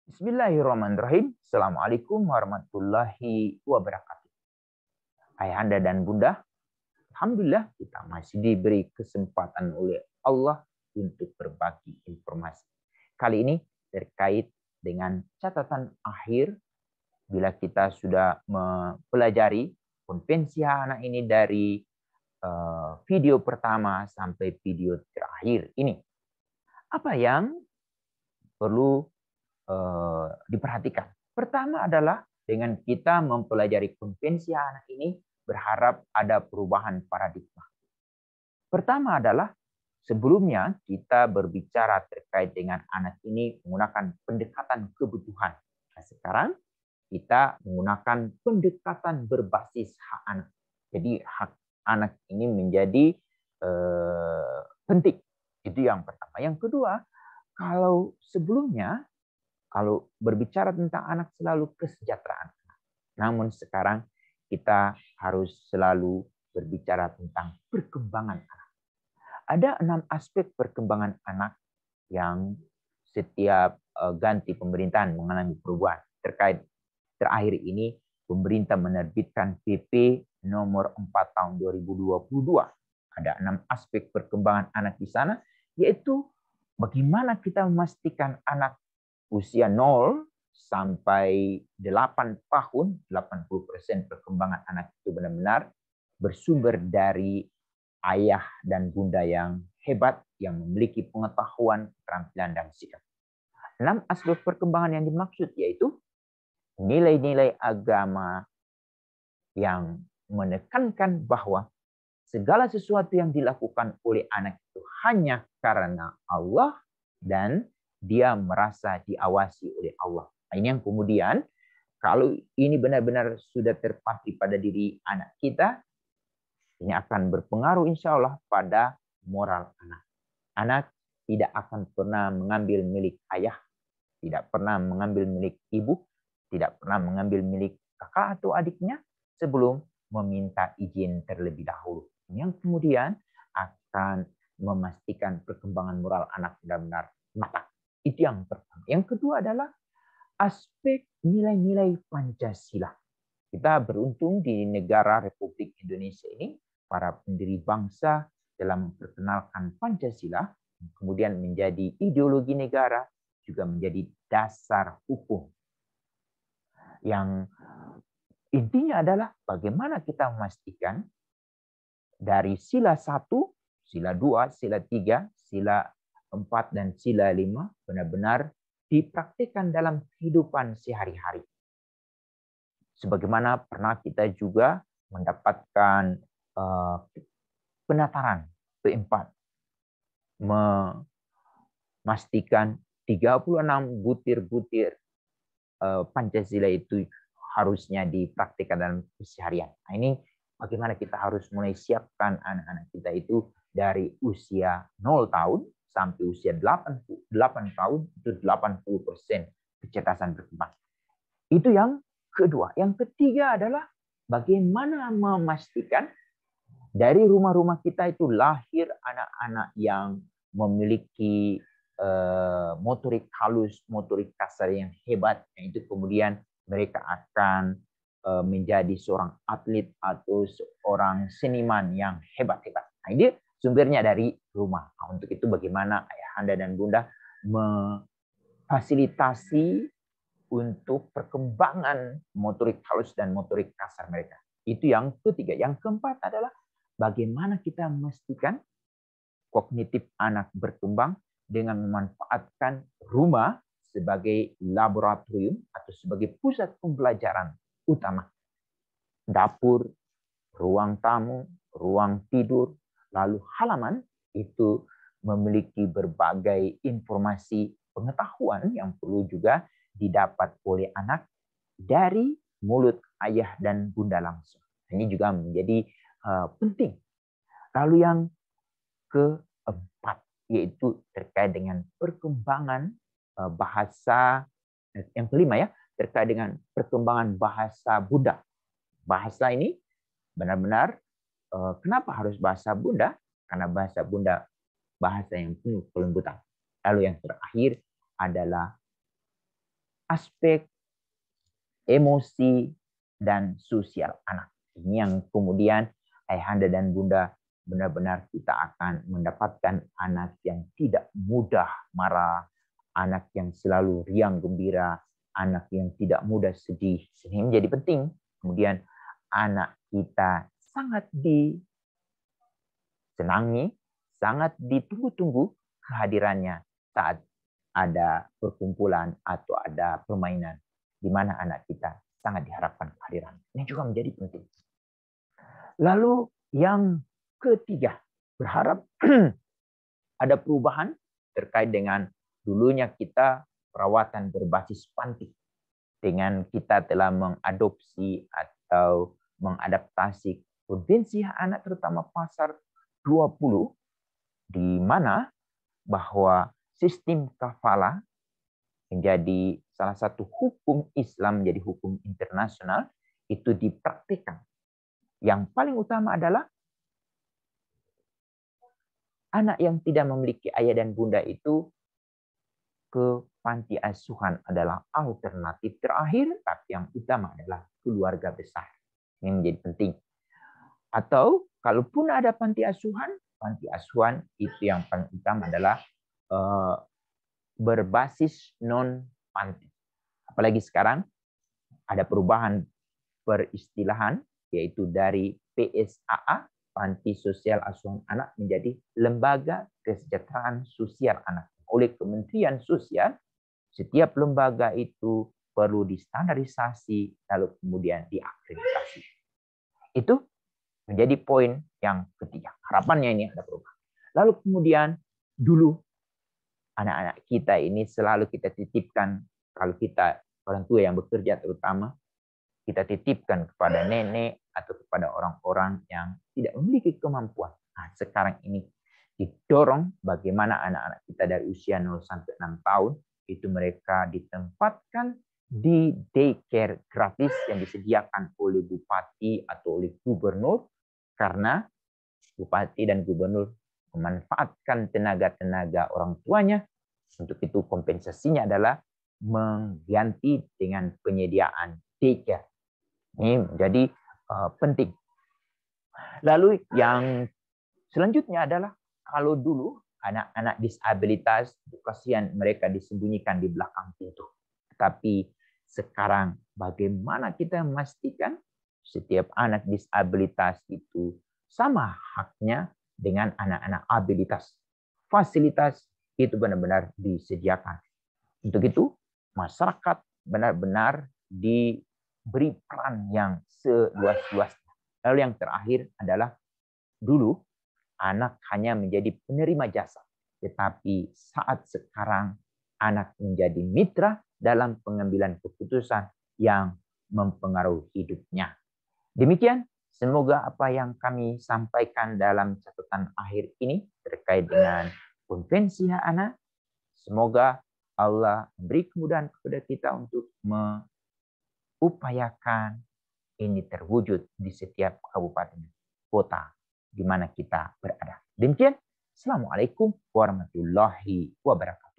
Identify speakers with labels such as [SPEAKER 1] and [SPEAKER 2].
[SPEAKER 1] Bismillahirrahmanirrahim. Assalamualaikum warahmatullahi wabarakatuh. Ayahanda dan bunda, alhamdulillah kita masih diberi kesempatan oleh Allah untuk berbagi informasi. Kali ini terkait dengan catatan akhir bila kita sudah mempelajari konvensi anak ini dari video pertama sampai video terakhir ini. Apa yang perlu diperhatikan? Pertama adalah dengan kita mempelajari konvensi anak ini berharap ada perubahan paradigma. Pertama adalah sebelumnya kita berbicara terkait dengan anak ini menggunakan pendekatan kebutuhan. Nah, sekarang kita menggunakan pendekatan berbasis hak anak. Jadi hak anak ini menjadi penting. Itu yang pertama. Yang kedua, kalau sebelumnya kalau berbicara tentang anak selalu kesejahteraan. Namun sekarang kita harus selalu berbicara tentang perkembangan anak. Ada 6 aspek perkembangan anak yang setiap ganti pemerintahan mengalami perubahan. Terkait terakhir ini, pemerintah menerbitkan PP nomor 4 tahun 2022. Ada 6 aspek perkembangan anak di sana, yaitu bagaimana kita memastikan anak usia 0 sampai 8 tahun, 80% perkembangan anak itu benar-benar bersumber dari ayah dan bunda yang hebat, yang memiliki pengetahuan, keterampilan, dan sikap. 6 aspek perkembangan yang dimaksud yaitu nilai-nilai agama yang menekankan bahwa segala sesuatu yang dilakukan oleh anak itu hanya karena Allah dan dia merasa diawasi oleh Allah. Nah, ini yang kemudian kalau ini benar-benar sudah terpatri pada diri anak kita, ini akan berpengaruh insya Allah pada moral anak. Anak tidak akan pernah mengambil milik ayah, tidak pernah mengambil milik ibu, tidak pernah mengambil milik kakak atau adiknya sebelum meminta izin terlebih dahulu. Yang kemudian akan memastikan perkembangan moral anak benar-benar matang. Itu yang pertama. Yang kedua adalah aspek nilai-nilai Pancasila. Kita beruntung di negara Republik Indonesia ini, para pendiri bangsa dalam memperkenalkan Pancasila, kemudian menjadi ideologi negara, juga menjadi dasar hukum. Yang intinya adalah bagaimana kita memastikan dari sila 1, sila 2, sila 3, sila 4 dan sila 5 benar-benar dipraktikkan dalam kehidupan sehari-hari. Sebagaimana pernah kita juga mendapatkan penataran P4, memastikan 36 butir-butir Pancasila itu harusnya dipraktikkan dalam keseharian. Nah, ini bagaimana kita harus mulai siapkan anak-anak kita itu dari usia 0 tahun sampai usia 8 tahun, itu 80% kecerdasan berkembang. Itu yang kedua. Yang ketiga adalah bagaimana memastikan dari rumah-rumah kita itu lahir anak-anak yang memiliki motorik halus, motorik kasar yang hebat, yang itu kemudian mereka akan menjadi seorang atlet atau seorang seniman yang hebat-hebat. Nah, ini sumbernya dari rumah. Nah, untuk itu bagaimana ayahanda dan bunda memfasilitasi untuk perkembangan motorik halus dan motorik kasar mereka. Itu yang ketiga. Yang keempat adalah bagaimana kita memastikan kognitif anak berkembang dengan memanfaatkan rumah sebagai laboratorium atau sebagai pusat pembelajaran utama. Dapur, ruang tamu, ruang tidur, lalu halaman itu memiliki berbagai informasi pengetahuan yang perlu juga didapat oleh anak dari mulut ayah dan bunda langsung. Ini juga menjadi penting. Lalu yang keempat yaitu terkait dengan perkembangan bahasa. Yang kelima ya, terkait dengan perkembangan bahasa Bunda. Bahasa ini benar-benar kenapa harus bahasa Bunda? Karena bahasa Bunda bahasa yang penuh kelembutan. Lalu yang terakhir adalah aspek emosi dan sosial anak. Ini yang kemudian ayahanda dan bunda benar-benar kita akan mendapatkan anak yang tidak mudah marah, anak yang selalu riang gembira, anak yang tidak mudah sedih. Ini menjadi penting. Kemudian anak kita sangat disenangi, sangat ditunggu-tunggu kehadirannya saat ada perkumpulan atau ada permainan di mana anak kita sangat diharapkan kehadiran. Ini juga menjadi penting. Lalu yang ketiga, berharap ada perubahan terkait dengan dulunya kita perawatan berbasis panti. Dengan kita telah mengadopsi atau mengadaptasi Konvensi Hak Anak terutama pasal 20, di mana bahwa sistem kafalah menjadi salah satu hukum Islam, menjadi hukum internasional, itu dipraktikkan. Yang paling utama adalah anak yang tidak memiliki ayah dan bunda itu ke panti asuhan adalah alternatif terakhir, tapi yang utama adalah keluarga besar. Ini menjadi penting. Atau kalaupun ada panti asuhan itu yang paling utama adalah berbasis non-panti. Apalagi sekarang ada perubahan peristilahan, yaitu dari PSAA, Panti Sosial Asuhan Anak, menjadi Lembaga Kesejahteraan Sosial Anak. Oleh Kementerian Sosial, setiap lembaga itu perlu distandarisasi, lalu kemudian diakreditasi. Itu menjadi poin yang ketiga. Harapannya ini ada perubahan. Lalu kemudian dulu anak-anak kita ini selalu kita titipkan, kalau kita orang tua yang bekerja terutama, kita titipkan kepada nenek atau kepada orang-orang yang tidak memiliki kemampuan. Nah, sekarang ini didorong bagaimana anak-anak kita dari usia 0 sampai 6 tahun itu mereka ditempatkan di daycare gratis yang disediakan oleh bupati atau oleh gubernur, karena bupati dan gubernur memanfaatkan tenaga-tenaga orang tuanya. Untuk itu kompensasinya adalah mengganti dengan penyediaan daycare. Ini menjadi penting. Lalu yang selanjutnya adalah kalau dulu anak-anak disabilitas, kasihan mereka disembunyikan di belakang pintu. Tapi sekarang bagaimana kita memastikan setiap anak disabilitas itu sama haknya dengan anak-anak abilitas. Fasilitas itu benar-benar disediakan. Untuk itu masyarakat benar-benar diberi peran yang seluas-luasnya. Lalu yang terakhir adalah dulu anak hanya menjadi penerima jasa, tetapi saat sekarang anak menjadi mitra dalam pengambilan keputusan yang mempengaruhi hidupnya. Demikian, semoga apa yang kami sampaikan dalam catatan akhir ini terkait dengan Konvensi Hak Anak, semoga Allah memberi kemudahan kepada kita untuk mengupayakan ini terwujud di setiap kabupaten kota di mana kita berada. Demikian, Assalamualaikum warahmatullahi wabarakatuh.